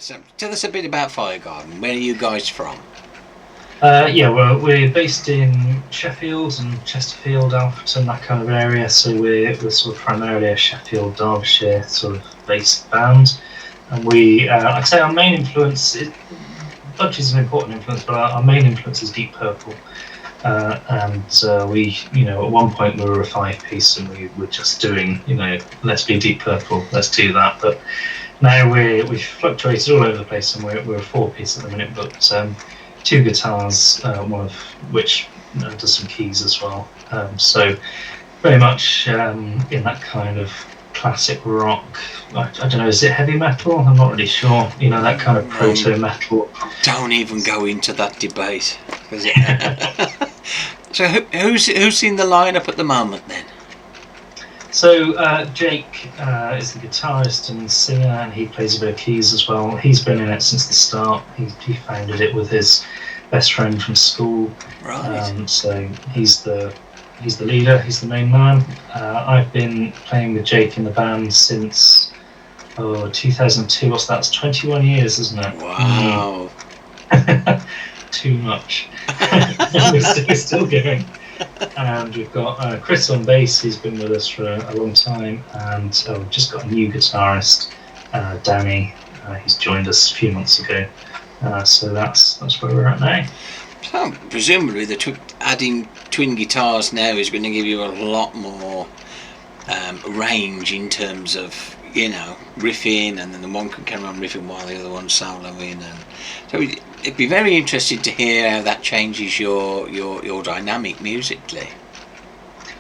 So tell us a bit about Firegarden. Where are you guys from? Well, we're based in Sheffield and Chesterfield, Alfreton, that kind of area. So we're sort of primarily a Sheffield, Derbyshire sort of based band. And I'd say our main influence, Budgie is an important influence, but our main influence is Deep Purple. At one point we were a 5-piece and we were just doing, let's be Deep Purple, let's do that. But now we've fluctuated all over the place and we're a 4-piece at the minute, but 2 guitars, one of which does some keys as well. So very much in that kind of classic rock. I don't know, is it heavy metal? I'm not really sure. That kind of proto metal. Don't even go into that debate. So who's in the lineup at the moment then? So Jake is the guitarist and singer, and he plays a bit of keys as well. He's been in it since the start. He founded it with his best friend from school. Right. So he's the leader. He's the main man. I've been playing with Jake in the band since 2002. What's that? It's 21 years, isn't it? Wow. Too much. We're still going. And we've got Chris on bass. He's been with us for a long time, and we've just got a new guitarist, Danny. He's joined us a few months ago. So that's where we're at now. So presumably adding twin guitars now is going to give you a lot more range in terms of riffing, and then the one can carry on riffing while the other one's soloing, and so it'd be very interesting to hear how that changes your dynamic musically.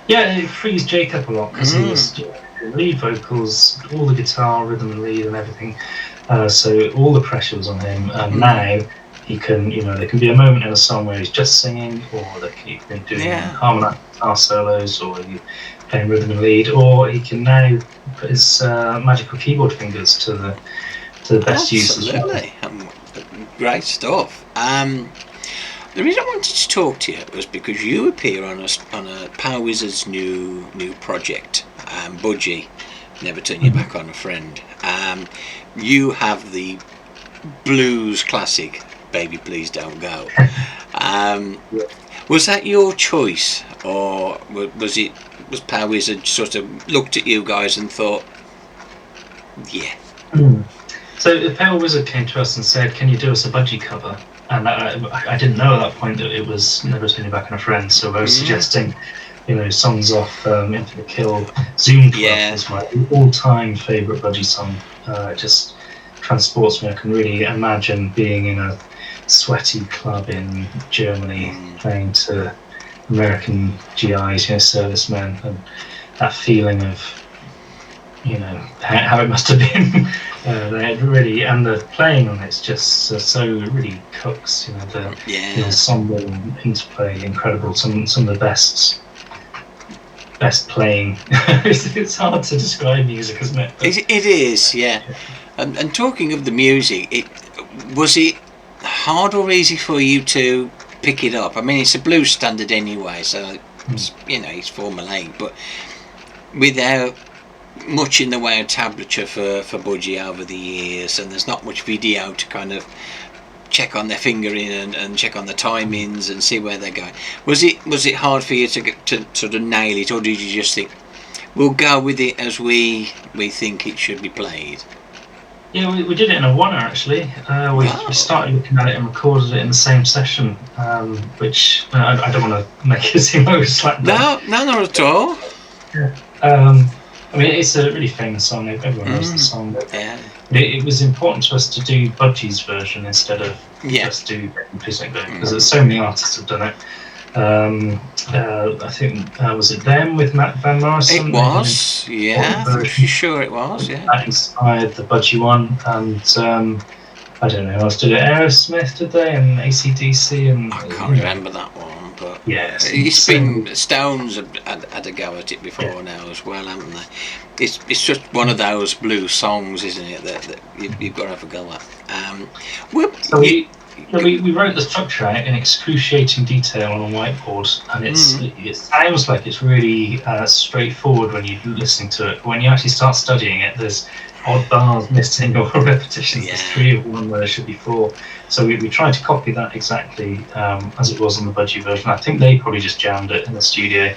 Yeah, it frees Jake up a lot because he was doing lead vocals, all the guitar, rhythm and lead and everything. So all the pressure was on him. Now he can, there can be a moment in a song where he's just singing, or he can do harmonized guitar solos, or he's playing rhythm and lead, or he can now put his magical keyboard fingers to the best use as well. Great stuff. The reason I wanted to talk to you was because you appear on a Power Wizard's new project, Budgie, Never Turn Your Back on a Friend. You have the blues classic, Baby Please Don't Go. Was that your choice, or was Power Wizard sort of looked at you guys and thought, yeah? So the Power Wizard came to us and said, "Can you do us a Budgie cover?" And I didn't know at that point that it was Never Turn Your Back on a Friend. So I was suggesting, songs off Infinite Kill. Zoom Club is my all-time favourite Budgie song. It just transports me. I can really imagine being in a sweaty club in Germany playing to American GIs, servicemen, and that feeling of, how it must have been. Really, and the playing on it's just so really cooks. The ensemble and interplay, incredible. Some of the best playing. It's hard to describe music, isn't it? But, it is, yeah. And talking of the music, was it hard or easy for you to pick it up? I mean, it's a blues standard anyway, so it's, it's formulaic, but without much in the way of tablature for Budgie over the years, and there's not much video to kind of check on their fingering and check on the timings and see where they're going. Was it hard for you to sort of nail it, or did you just think we'll go with it as we think it should be played? Yeah, we did it in a oneer actually. We started looking at it and recorded it in the same session, which I don't want to make it seem like we slapped down. No, not at all. Yeah. I mean, it's a really famous song. Everyone knows the song. But it was important to us to do Budgie's version instead of just do Please Don't Go, because so many artists have done it. I think was it Them with Matt Van Morrison? It was, I'm pretty sure it was. Yeah, that inspired the Budgie one, and I don't know who else did it. Aerosmith did they, and AC/DC, and I can't remember that one. But it's been Stones had a go at it before now as well, haven't they? It's just one of those blues songs, isn't it? That you've got to have a go at. Yeah, we wrote the structure out in excruciating detail on a whiteboard, and it sounds like it's really straightforward when you're listening to it. But when you actually start studying it, there's odd bars missing or repetitions. Yeah. There's 3 of one where there should be 4. So we tried to copy that exactly as it was on the budgie version. I think they probably just jammed it in the studio.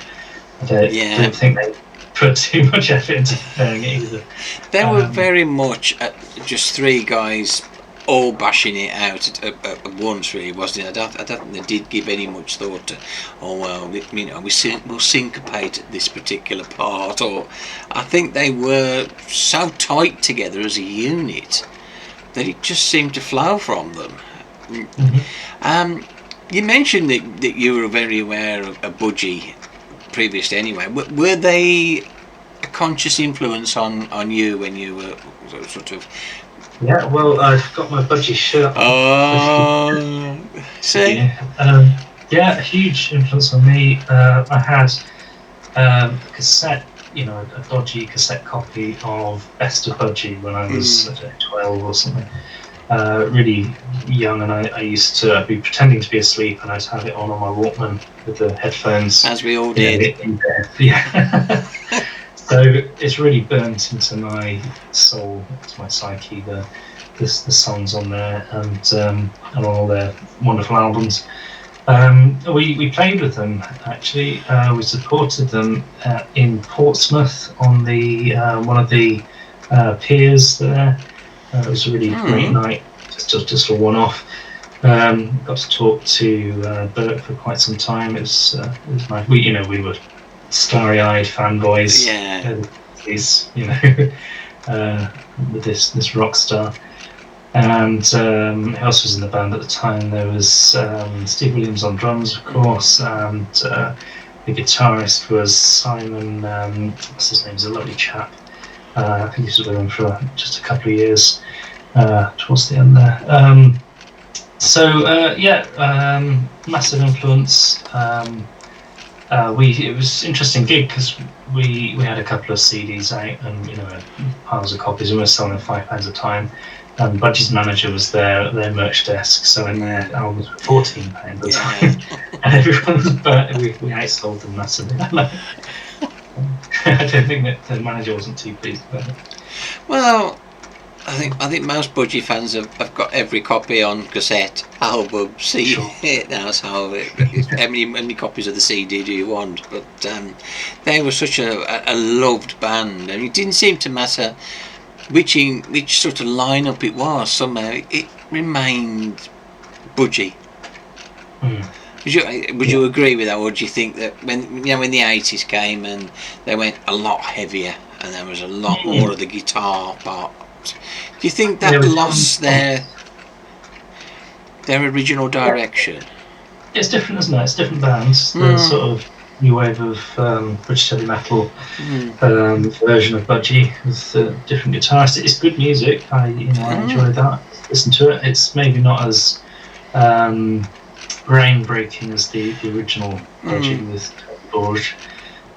I don't think they put too much effort into preparing it either. They were very much just 3 guys all bashing it out at once, really, wasn't it? I don't think they did give any much thought to, we'll syncopate this particular part, or I think they were so tight together as a unit that it just seemed to flow from them. You mentioned that you were very aware of budgie previously anyway. Were they a conscious influence on you when you were sort of... Yeah, well, I've got my budgie shirt. Oh, see? Yeah, a huge influence on me. I had a cassette, a dodgy cassette copy of Best of Budgie when I was 12 or something. Really young, and I used to be pretending to be asleep, and I'd have it on my Walkman with the headphones. As we all did. In bed. Yeah. So it's really burnt into my soul, into my psyche, the songs on there, and on all their wonderful albums. We played with them, actually. We supported them in Portsmouth on the one of the piers there. It was a really great night, just a one-off. Got to talk to Bert for quite some time. It was nice. We were starry-eyed fanboys. Yeah. With this rock star. And who else was in the band at the time? There was Steve Williams on drums, of course, and the guitarist was Simon. What's his name? He's a lovely chap. I think he was with him for just a couple of years towards the end there. Massive influence. It was an interesting gig because we had a couple of CDs out and piles of copies, and we were selling them £5 a time. And Budgie's manager was there at their merch desk selling their albums for £14 a time, and everyone was we outsold them massively. I don't think that the manager wasn't too pleased about it. Well, I think most budgie fans have got every copy on cassette, album, CD. Sure. Now, so how many copies of the CD do you want? But they were such a loved band, and it didn't seem to matter which sort of lineup it was. Somehow it remained budgie. Would you agree with that, or do you think that when the 80s came and they went a lot heavier and there was a lot more of the guitar part, do you think that lost their original direction? It's different, isn't it? It's different bands. The sort of new wave of British heavy metal version of budgie with different guitarists. It's good music. I enjoy that. Listen to it. It's maybe not as groundbreaking as the original budgie with Borge.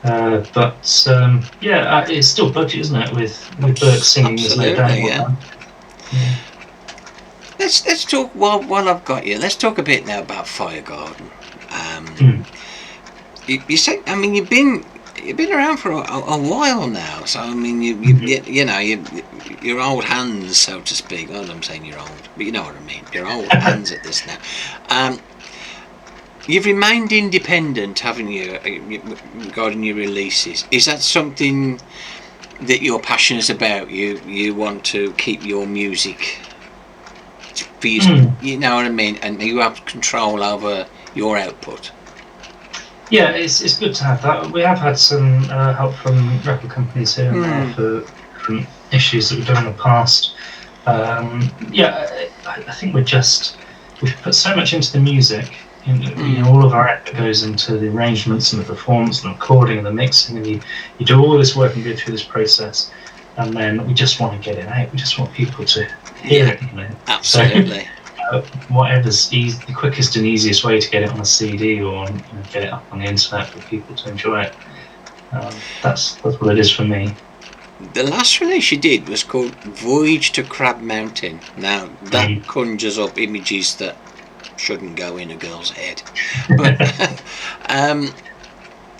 But it's still budgie, isn't it? With Bert singing as no doubt. Yeah. Let's talk while I've got you. Let's talk a bit now about Firegarden. You say, I mean, you've been around for a while now. So I mean, you're old hands, so to speak. Well, I'm saying you're old, but you know what I mean. You're old hands at this now. You've remained independent, haven't you, regarding your releases? Is that something that you're passionate about? You want to keep your music for you, you know what I mean, and you have control over your output? Yeah, it's good to have that. We have had some help from record companies here and there for different issues that we've done in the past. I think we've put so much into the music. All of our effort goes into the arrangements and the performance and the recording and the mixing, and you do all this work and go through this process, and then we just want to get it out. We just want people to hear it. Absolutely. So, whatever's the quickest and easiest way to get it on a CD or get it up on the internet for people to enjoy it. That's what it is for me. The last release you did was called Voyage to Crab Mountain. Now that conjures up images that shouldn't go in a girl's head. But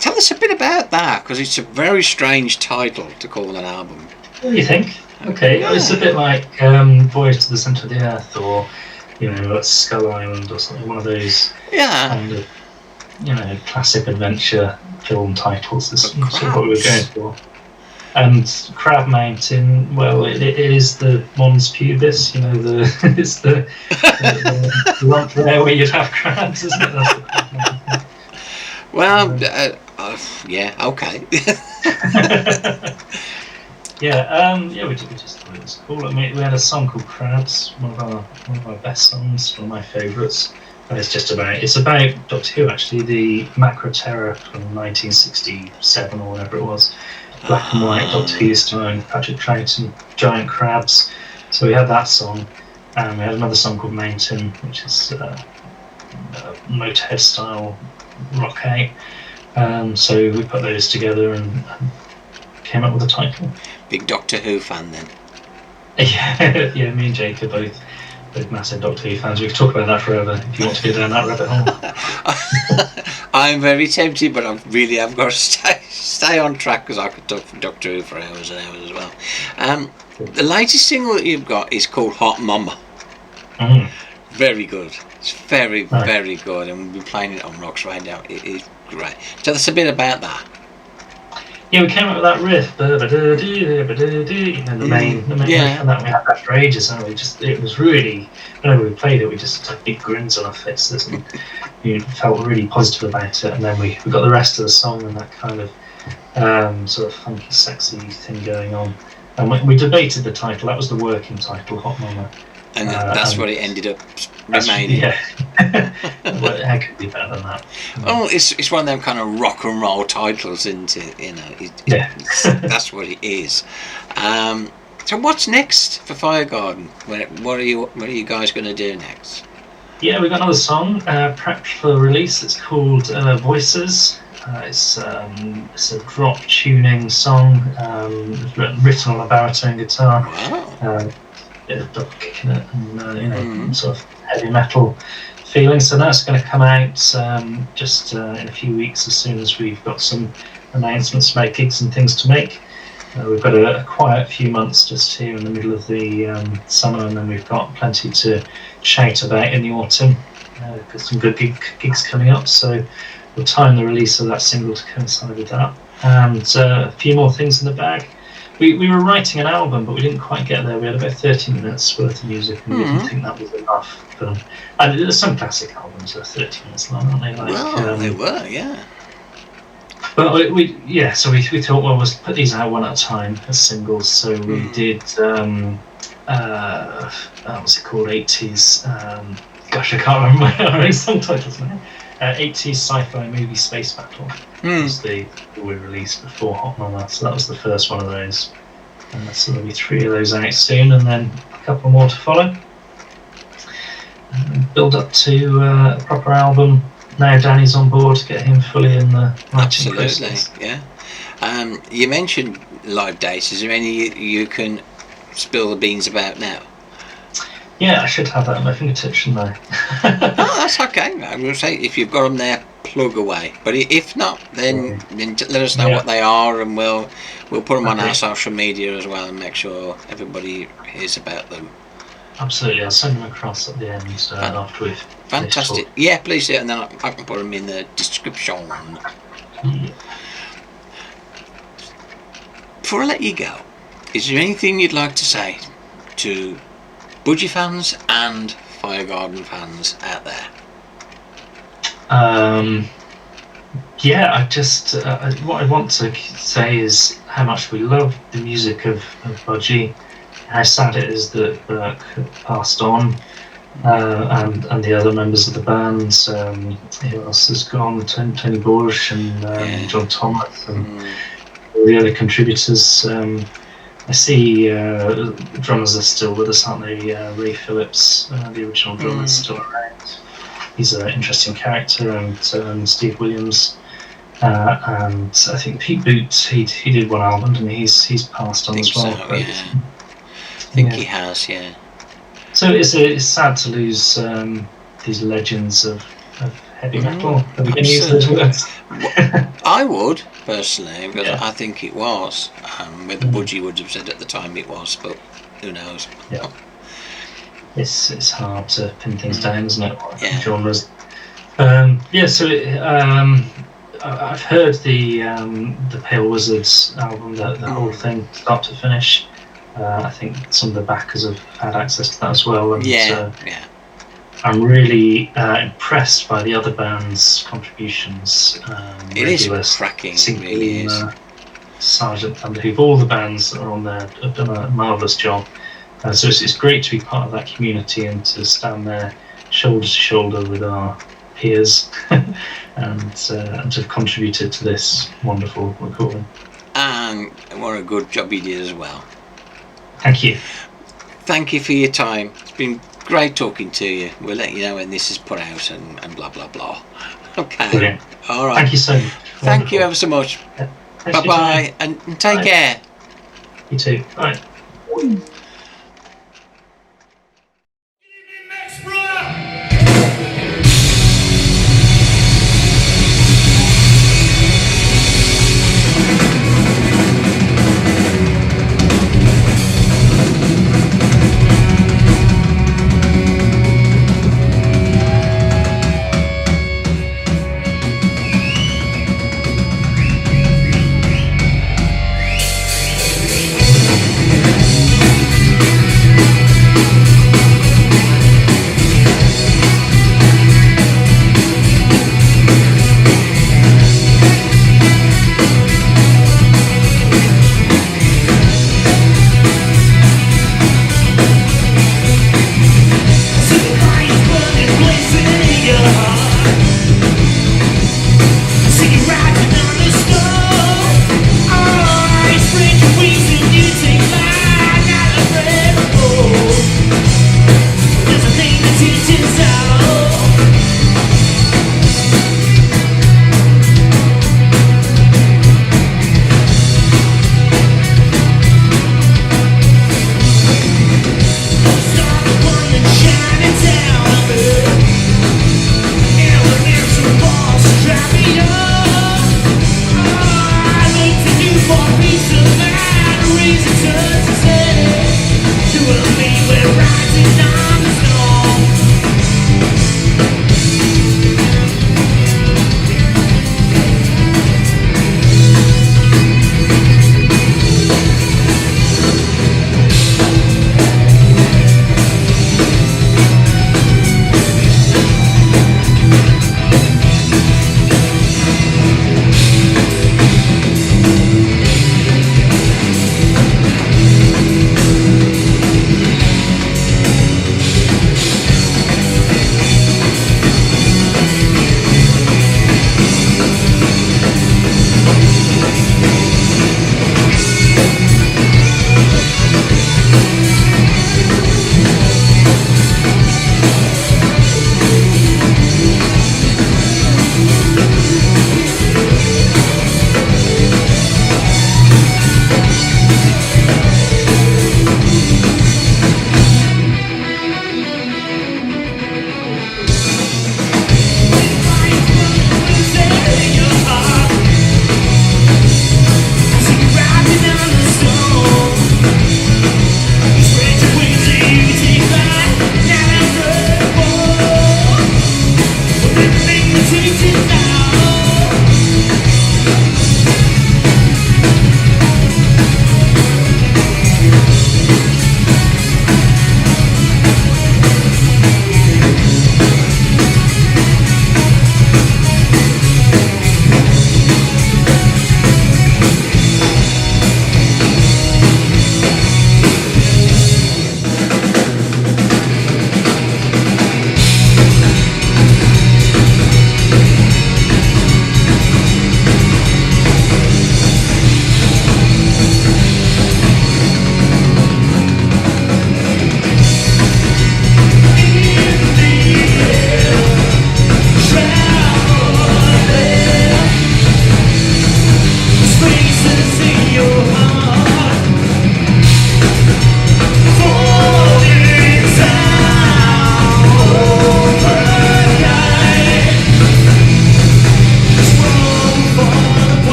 tell us a bit about that, because it's a very strange title to call an album. What do you think? Okay, it's a bit like Voyage to the Centre of the Earth, or like Skull Island, or something. One of those kind of classic adventure film titles. Is sort of what we were going for. And Crab Mountain, well, it is the Mons Pubis, it's the lump there where you'd have crabs, isn't it? That's the Crab Mountain. Well, yeah, okay. We just thought it was cool. I mean, we had a song called Crabs, one of our best songs, one of my favourites. And it's about Doctor Who, actually, the Macro Terror from 1967 or whatever it was. Black and white Doctor Who time, Patrick Troughton, giant crabs. So we had that song, and we had another song called Mountain, which is Motorhead style rock out. So we put those together and came up with a title. Big Doctor Who fan then? Yeah, me and Jake are both massive Doctor Who fans. We could talk about that forever if you want to go down that rabbit hole. I'm very tempted, but I've got to stay on track, because I could talk for Doctor Who for hours and hours as well. The latest single that you've got is called Hot Mama. Very good. It's very, very good, and we've been playing it on ROX right now. It is great. Tell us a bit about that. Yeah, we came up with that riff, the main riff, and that we had that for ages, and it was really, whenever we played it, we just had big grins on our faces, and we felt really positive about it. And then we got the rest of the song and that kind of sort of funky, sexy thing going on. And we debated the title. That was the working title, Hot Mama. And that's what it ended up remaining. Yeah. Well, how could it be better than that? Oh, it's one of them kind of rock and roll titles, isn't it? That's what it is. So what's next for Firegarden? What are you guys going to do next? Yeah, we've got another song prepped for release. It's called Voices. It's a drop tuning song written on a baritone guitar. Wow. Bit of double kick in it, and sort of heavy metal feeling. So that's going to come out just in a few weeks, as soon as we've got some announcements to make, gigs and things to make. We've got a quiet few months just here in the middle of the summer, and then we've got plenty to shout about in the autumn. Got some good gigs coming up, so we'll time the release of that single to coincide with that. And a few more things in the bag. We were writing an album, but we didn't quite get there. We had about 30 minutes worth of music, and we didn't think that was enough. And there's some classic albums that are 30 minutes long, aren't they? They were, yeah. But we thought, well, let's put these out one at a time as singles. So we did, what's it called? 80s. Gosh, I can't remember our song titles now. 80s sci-fi movie Space Battle was the we released before Hot Mama, so that was the first one of those. So there'll be 3 of those out soon, and then a couple more to follow. And build up to a proper album. Now Danny's on board to get him fully in the writing process. Yeah. You mentioned live dates. Is there any you can spill the beans about now? Yeah, I should have that at my fingertips, shouldn't I? Oh, that's okay. I will say, if you've got them there, plug away. But if not, then let us know what they are, and we'll put them on our social media as well, and make sure everybody hears about them. Absolutely, I'll send them across at the end after we've. Fantastic. Yeah, please do, and then I can put them in the description. Yeah. Before I let you go, is there anything you'd like to say to Budgie fans and Firegarden fans out there? I just what I want to say is how much we love the music of Budgie, how sad it is that Burke passed on, and the other members of the band. Who else has gone? Tony Borsch and John Thomas and all the other contributors. I see drummers are still with us, aren't they? Ray Phillips, the original drummer, is still around. He's an interesting character, and Steve Williams, and I think Pete Boots. He did one album, and he's passed on as well. So, yeah. I think he has, yeah. So it's sad to lose these legends of heavy metal. Are we going to use those words? I would personally, because Yeah. I think it was. Whether Budgie would have said at the time it was, but who knows? Yeah. It's hard to pin things down, isn't it? Yeah. Genres. So I've heard the Pale Wizards album, the whole thing, start to finish. I think some of the backers have had access to that as well, and I'm really impressed by the other band's contributions. It is cracking, it really is. Sergeant Thunderhoof, all the bands that are on there have done a marvellous job. So it's great to be part of that community and to stand there shoulder to shoulder with our peers and to have contributed to this wonderful recording. And what a good job you did as well. Thank you. Thank you for your time. It's been great talking to you. We'll let you know when this is put out and blah blah blah. Okay. Brilliant. All right. Thank you so much. Thank you ever so much. Bye bye and take care. You too. Bye.